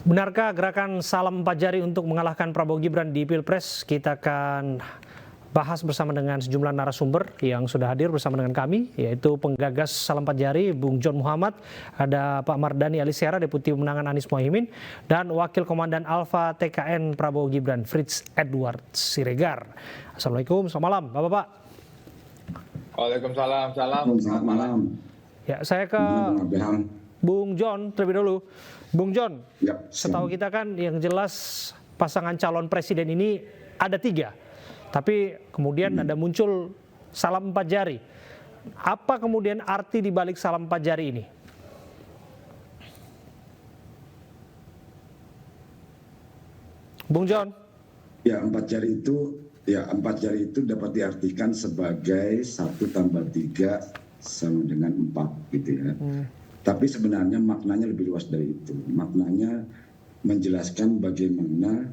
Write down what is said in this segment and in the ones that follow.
Benarkah gerakan salam empat jari untuk mengalahkan Prabowo Gibran di Pilpres? Kita akan bahas bersama dengan sejumlah narasumber yang sudah hadir bersama dengan kami, yaitu penggagas salam empat jari Bung John Muhammad, ada Pak Mardhani Alisera, Deputi Pemenangan Anies Mohaimin, dan Wakil Komandan Alfa TKN Prabowo Gibran, Fritz Edward Siregar. Assalamualaikum, selamat malam Bapak-Bapak. Waalaikumsalam, selamat malam. Ya, saya ke Bung John terlebih dahulu. Bung John, setahu kita kan yang jelas pasangan calon presiden ini ada 3. Tapi kemudian ada muncul salam empat jari. Apa kemudian arti di balik salam empat jari ini? Bung John? Ya, empat jari itu dapat diartikan sebagai 1 tambah 3 sama dengan 4 gitu ya. Tapi sebenarnya maknanya lebih luas dari itu. Maknanya menjelaskan bagaimana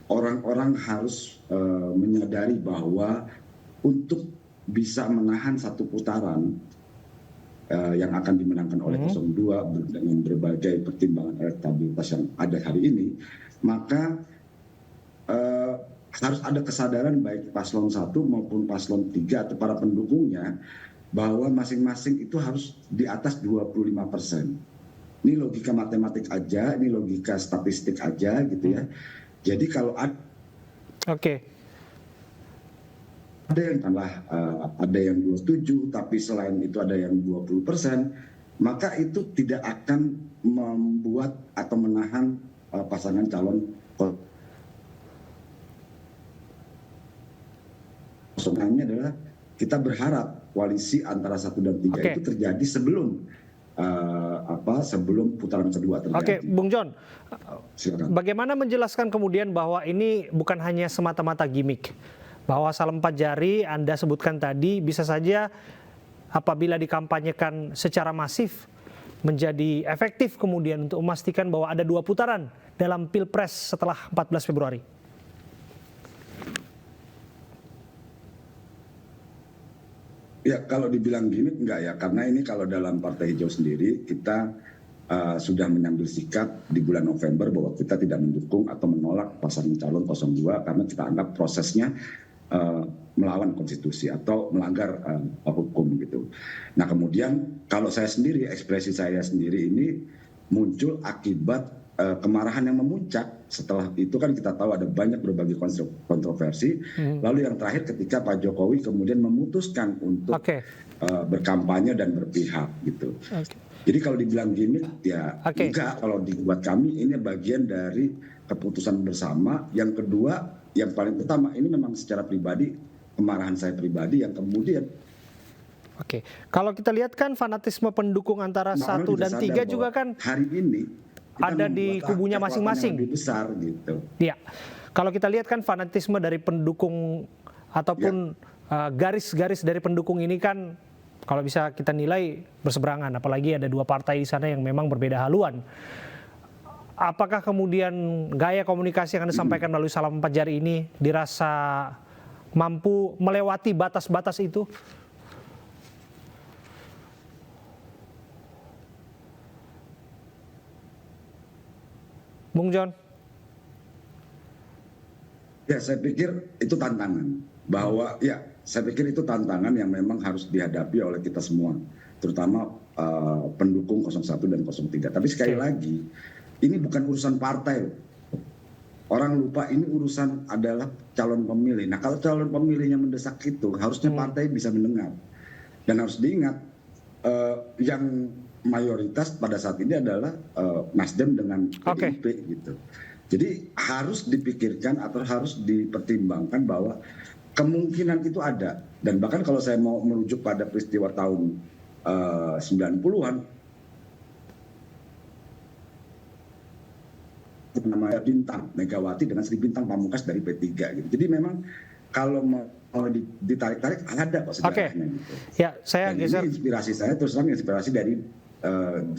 orang-orang harus menyadari bahwa untuk bisa menahan satu putaran yang akan dimenangkan oleh 02 dengan berbagai pertimbangan elektabilitas yang ada hari ini, maka harus ada kesadaran baik paslon 1 maupun paslon 3 atau para pendukungnya bahwa masing-masing itu harus di atas 25%. Ini logika matematik aja, ini logika statistik aja gitu ya. Jadi kalau ada yang 27, tapi selain itu ada yang 20%, maka itu tidak akan membuat atau menahan pasangan calon. Soalnya adalah kita berharap koalisi antara 1 dan 3 itu terjadi sebelum putaran kedua terjadi. Oke, Bung John, silakan. Bagaimana menjelaskan kemudian bahwa ini bukan hanya semata-mata gimmick, bahwa salam empat jari Anda sebutkan tadi bisa saja apabila dikampanyekan secara masif menjadi efektif kemudian untuk memastikan bahwa ada 2 putaran dalam Pilpres setelah 14 Februari? Ya, kalau dibilang gimmick enggak ya, karena ini kalau dalam Partai Hijau sendiri kita sudah mengambil sikap di bulan November bahwa kita tidak mendukung atau menolak pasangan calon 02 karena kita anggap prosesnya melawan konstitusi atau melanggar hukum gitu. Nah kemudian kalau saya sendiri, ekspresi saya sendiri ini muncul akibat kemarahan yang memuncak. Setelah itu kan kita tahu ada banyak berbagai kontroversi. Lalu yang terakhir ketika Pak Jokowi kemudian memutuskan untuk berkampanye dan berpihak gitu. Jadi kalau dibilang gimmick ya enggak, kalau dibuat kami ini bagian dari keputusan bersama. Yang kedua, yang paling utama ini memang secara pribadi, kemarahan saya pribadi yang kemudian. Kalau kita lihat kan fanatisme pendukung antara 1 dan 3 juga kan hari ini ada di kubunya masing-masing. Lebih besar gitu. Iya. Kalau kita lihat kan fanatisme dari pendukung ataupun garis-garis dari pendukung ini kan kalau bisa kita nilai berseberangan, apalagi ada 2 partai di sana yang memang berbeda haluan. Apakah kemudian gaya komunikasi yang Anda sampaikan melalui salam empat jari ini dirasa mampu melewati batas-batas itu? Bung John? Ya, saya pikir itu tantangan. Saya pikir itu tantangan yang memang harus dihadapi oleh kita semua, terutama pendukung 01 dan 03. Tapi sekali lagi, ini bukan urusan partai. Orang lupa ini urusan adalah calon pemilih. Nah, kalau calon pemilihnya mendesak itu, harusnya partai bisa mendengar. Dan harus diingat, yang mayoritas pada saat ini adalah Nasdem dengan PDIP gitu. Jadi harus dipikirkan atau harus dipertimbangkan bahwa kemungkinan itu ada. Dan bahkan kalau saya mau merujuk pada peristiwa tahun 90-an, namanya Bintang Megawati dengan Sri Bintang Pamungkas dari P3 gitu. Jadi memang kalau mau ditarik-tarik ada kok sejarahnya gitu. Ya, saya geser. Ini inspirasi saya terus terang inspirasi dari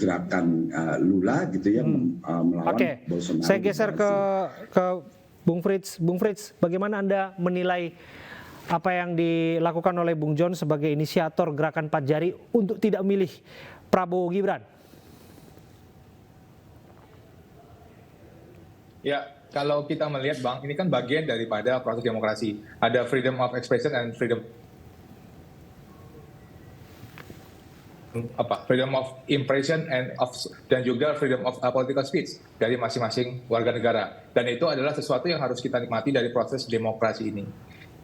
gerakan Lula gitu ya melawan Bolsonaro. Saya geser ke Bung Fritz. Bung Fritz, bagaimana Anda menilai apa yang dilakukan oleh Bung John sebagai inisiator gerakan empat jari untuk tidak milih Prabowo Gibran? Ya, kalau kita melihat Bang, ini kan bagian daripada proses demokrasi. Ada freedom of expression and freedom of impression dan juga freedom of political speech dari masing-masing warga negara. Dan itu adalah sesuatu yang harus kita nikmati dari proses demokrasi ini.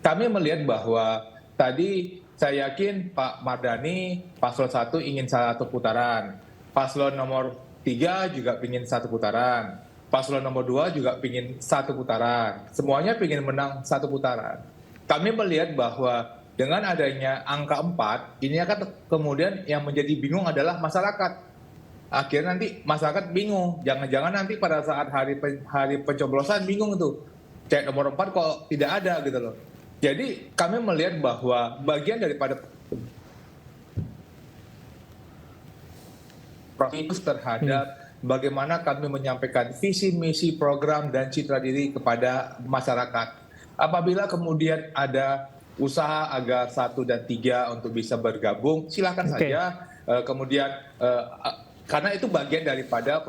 Kami melihat bahwa tadi saya yakin Pak Mardhani paslon 1 ingin satu putaran, paslon nomor 3 juga ingin satu putaran, paslon nomor 2 juga ingin satu putaran. Semuanya ingin menang satu putaran. Kami melihat bahwa dengan adanya angka 4, ini akan kemudian yang menjadi bingung adalah masyarakat. Akhirnya nanti masyarakat bingung. Jangan-jangan nanti pada saat hari pencoblosan bingung tuh. Cek nomor 4 kok tidak ada gitu loh. Jadi kami melihat bahwa bagian daripada proses terhadap bagaimana kami menyampaikan visi, misi, program, dan citra diri kepada masyarakat. Apabila kemudian ada usaha agar 1 dan 3 untuk bisa bergabung, silakan saja. Kemudian karena itu bagian daripada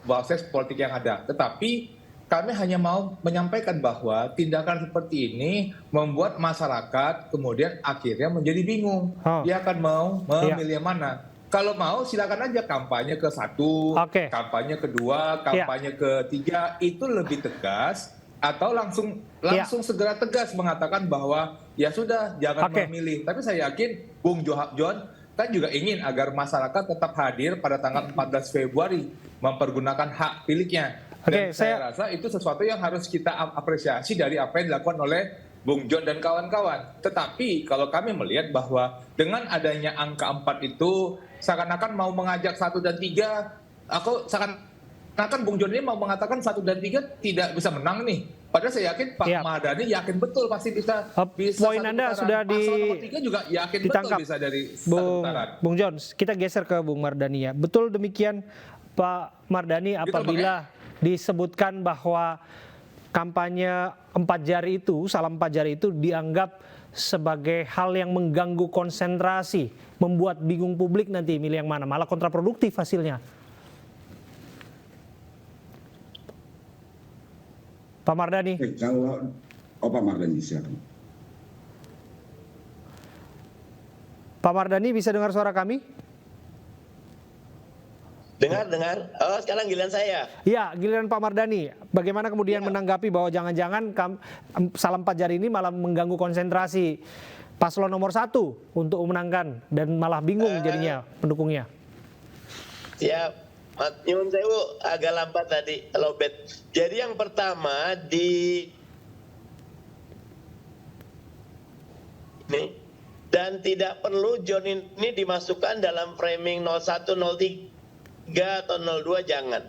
proses politik yang ada. Tetapi kami hanya mau menyampaikan bahwa tindakan seperti ini membuat masyarakat kemudian akhirnya menjadi bingung. Dia akan mau memilih mana. Kalau mau silakan aja kampanye ke 1, kampanye ke 2, kampanye ke 3, itu lebih tegas. Atau langsung segera tegas mengatakan bahwa ya sudah jangan memilih. Tapi saya yakin Bung John kan juga ingin agar masyarakat tetap hadir pada tanggal 14 Februari mempergunakan hak pilihnya. Dan saya rasa itu sesuatu yang harus kita apresiasi dari apa yang dilakukan oleh Bung John dan kawan-kawan. Tetapi kalau kami melihat bahwa dengan adanya angka 4 itu seakan-akan mau mengajak 1 dan 3, seakan-akan Bung John ini mau mengatakan 1 dan 3 tidak bisa menang nih. Padahal saya yakin Pak Mardhani yakin betul pasti bisa poin Anda sudah Paslon nomor 3 juga yakin ditangkap. Betul bisa dari satu putaran. Bung John, kita geser ke Bung Mardhani ya. Betul demikian Pak Mardhani apabila disebutkan bahwa kampanye 4 jari itu, salam 4 jari itu dianggap sebagai hal yang mengganggu konsentrasi, membuat bingung publik nanti milih yang mana, malah kontraproduktif hasilnya. Pak Mardhani. Pak Mardhani silakan. Pak Mardhani bisa dengar suara kami? Dengar. Oh, sekarang giliran saya. Ya, giliran Pak Mardhani. Bagaimana kemudian menanggapi bahwa jangan-jangan salam 4 jari ini malah mengganggu konsentrasi paslon nomor 1 untuk memenangkan dan malah bingung jadinya pendukungnya. Siap. Nyun sewu agak lambat tadi, lobet. Jadi yang pertama dan tidak perlu John ini dimasukkan dalam framing 01, 03 atau 02, jangan.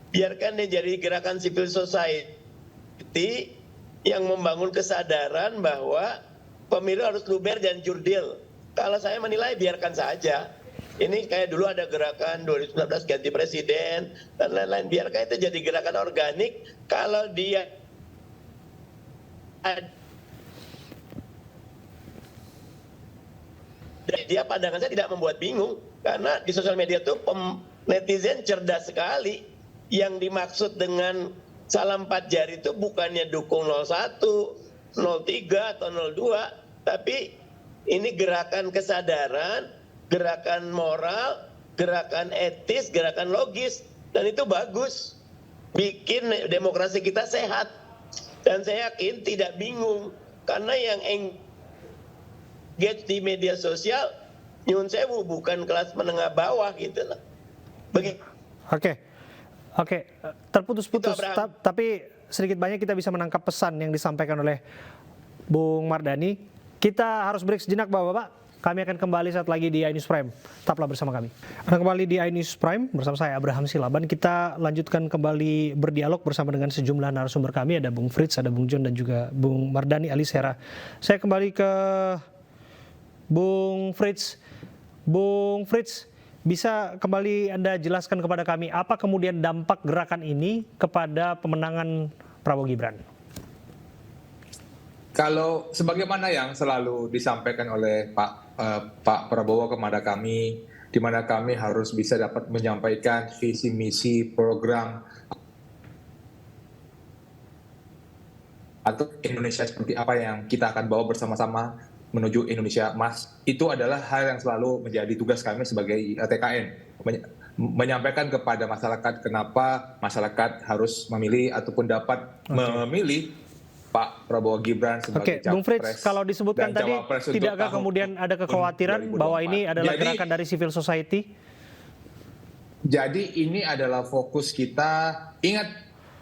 Biarkan dia jadi gerakan civil society yang membangun kesadaran bahwa pemilu harus luber dan jurdil. Kalau saya menilai biarkan saja. Ini kayak dulu ada gerakan 2019 ganti presiden dan lain-lain. Biarkan itu jadi gerakan organik. Kalau dia pandangan saya tidak membuat bingung. Karena di sosial media itu netizen cerdas sekali. Yang dimaksud dengan salam 4 jari itu bukannya dukung 01, 03 atau 02. Tapi ini gerakan kesadaran, gerakan moral, gerakan etis, gerakan logis, dan itu bagus, bikin demokrasi kita sehat. Dan saya yakin tidak bingung, karena yang engage di media sosial, nyun sewu bukan kelas menengah bawah gitu lah. Oke, terputus-putus, tapi sedikit banyak kita bisa menangkap pesan yang disampaikan oleh Bung Mardhani. Kita harus break sejenak Bapak-Bapak. Kami akan kembali saat lagi di iNews Prime. Tetaplah bersama kami. Anda kembali di iNews Prime bersama saya Abraham Silaban. Kita lanjutkan kembali berdialog bersama dengan sejumlah narasumber kami. Ada Bung Frits, ada Bung John dan juga Bung Mardhani Alisera. Saya kembali ke Bung Frits. Bung Frits, bisa kembali Anda jelaskan kepada kami apa kemudian dampak gerakan ini kepada pemenangan Prabowo Gibran? Kalau sebagaimana yang selalu disampaikan oleh Pak Prabowo kepada kami, di mana kami harus bisa dapat menyampaikan visi misi program atau Indonesia seperti apa yang kita akan bawa bersama-sama menuju Indonesia Emas. Itu adalah hal yang selalu menjadi tugas kami sebagai TKN. Menyampaikan kepada masyarakat kenapa masyarakat harus memilih ataupun dapat memilih Pak Prabowo Gibran sebagai Bung Frits, capres kalau disebutkan dan tadi, cawapres untuk tidakkah tahun kemudian ada kekhawatiran 2024? bahwa ini adalah Jadi, gerakan dari civil society? Jadi ini adalah fokus kita. Ingat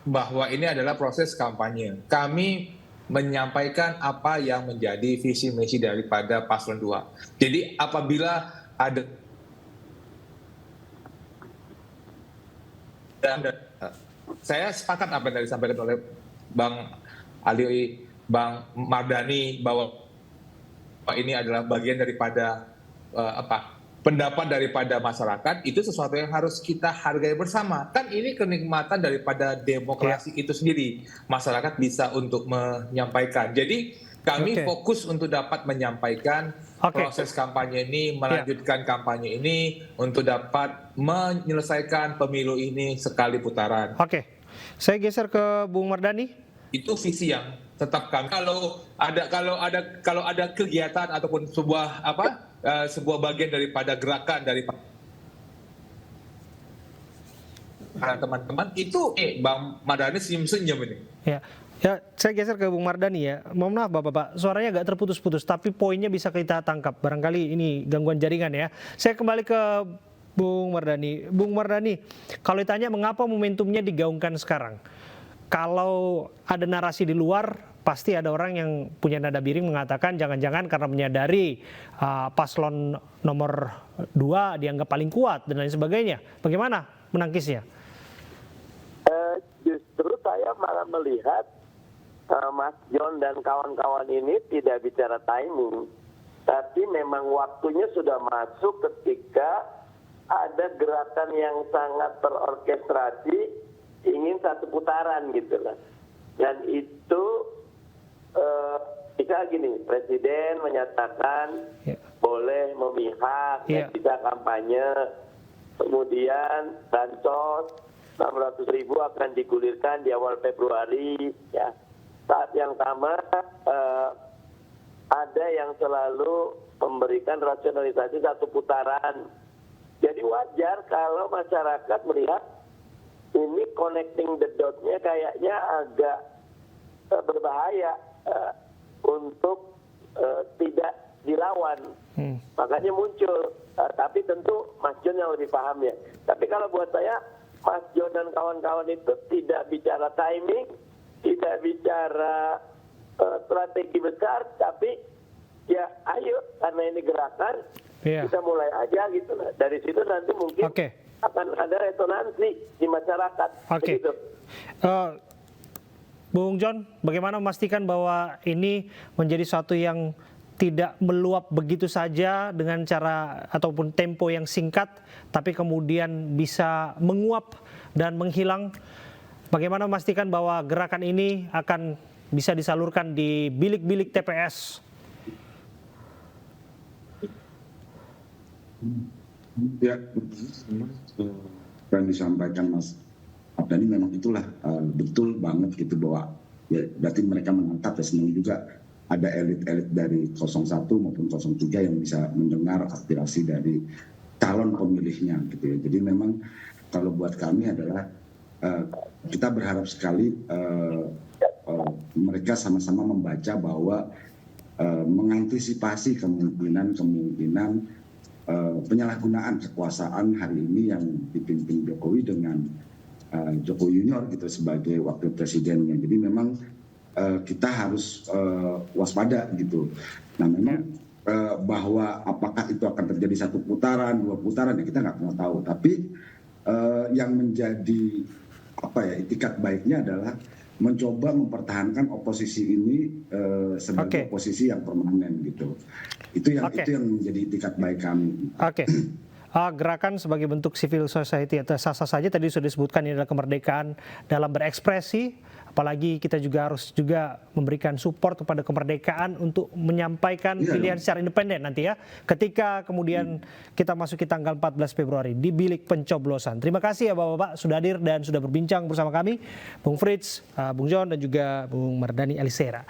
bahwa ini adalah proses kampanye. Kami menyampaikan apa yang menjadi visi misi daripada Paslon 2. Jadi apabila ada dan saya sepakat apa yang disampaikan oleh Bang Ali, Bang Mardhani, bahwa ini adalah bagian daripada pendapat daripada masyarakat. Itu sesuatu yang harus kita hargai bersama. Kan ini kenikmatan daripada demokrasi itu sendiri. Masyarakat bisa untuk menyampaikan. Jadi kami fokus untuk dapat menyampaikan proses kampanye ini, melanjutkan kampanye ini untuk dapat menyelesaikan pemilu ini sekali putaran. Saya geser ke Bung Mardhani. Itu visi yang tetap kami. Kalau ada kegiatan ataupun sebuah bagian daripada gerakan dari para teman-teman itu, Bang Mardhani senyum-senyum ini. Ya, saya geser ke Bung Mardhani ya. Mohon maaf Bapak, suaranya agak terputus-putus, tapi poinnya bisa kita tangkap. Barangkali ini gangguan jaringan ya. Saya kembali ke Bung Mardhani. Bung Mardhani, kalau ditanya mengapa momentumnya digaungkan sekarang? Kalau ada narasi di luar, pasti ada orang yang punya nada miring mengatakan jangan-jangan karena menyadari paslon nomor 2 dianggap paling kuat dan lain sebagainya. Bagaimana menangkisnya? Justru saya malah melihat Mas John dan kawan-kawan ini tidak bicara timing, tapi memang waktunya sudah masuk ketika ada gerakan yang sangat terorkestrasi ingin satu putaran gitu lah. Dan itu bisa gini, Presiden menyatakan boleh memihak, bisa kampanye, kemudian bansos 600.000 akan digulirkan di awal Februari. Ya, saat yang sama ada yang selalu memberikan rasionalisasi satu putaran. Jadi wajar kalau masyarakat melihat ini connecting the dot-nya kayaknya agak berbahaya untuk tidak dilawan. Makanya muncul. Tapi tentu Mas John yang lebih paham ya. Tapi kalau buat saya, Mas John dan kawan-kawan itu tidak bicara timing, tidak bicara strategi besar, tapi ya ayo karena ini gerakan, kita mulai aja gitu. Dari situ nanti mungkin akan ada resonansi di masyarakat. Begitu. Bung John, bagaimana memastikan bahwa ini menjadi suatu yang tidak meluap begitu saja dengan cara ataupun tempo yang singkat, tapi kemudian bisa menguap dan menghilang? Bagaimana memastikan bahwa gerakan ini akan bisa disalurkan di bilik-bilik TPS? Ya, yang disampaikan Mas Mardhani memang itulah betul banget gitu, bahwa ya berarti mereka menangkap ya, senang juga ada elit-elit dari 01 maupun 03 yang bisa mendengar aspirasi dari calon pemilihnya gitu ya. Jadi memang kalau buat kami adalah kita berharap sekali mereka sama-sama membaca bahwa mengantisipasi kemungkinan penyalahgunaan kekuasaan hari ini yang dipimpin Jokowi dengan Jokowi Junior gitu sebagai wakil presidennya. Jadi memang kita harus waspada gitu. Nah memang bahwa apakah itu akan terjadi satu putaran, dua putaran ya kita nggak pernah tahu. Tapi yang menjadi itikat baiknya adalah mencoba mempertahankan oposisi ini sebagai oposisi yang permanen gitu. Itu yang menjadi itikat baik kami. gerakan sebagai bentuk civil society atau sah-sah saja, tadi sudah disebutkan ini adalah kemerdekaan dalam berekspresi, apalagi kita juga harus memberikan support kepada kemerdekaan untuk menyampaikan pilihan secara independen nanti ya, ketika kemudian kita masuki tanggal 14 Februari di bilik pencoblosan. Terima kasih ya Bapak-Bapak sudah hadir dan sudah berbincang bersama kami, Bung Frits, Bung John dan juga Bung Mardhani Alisera.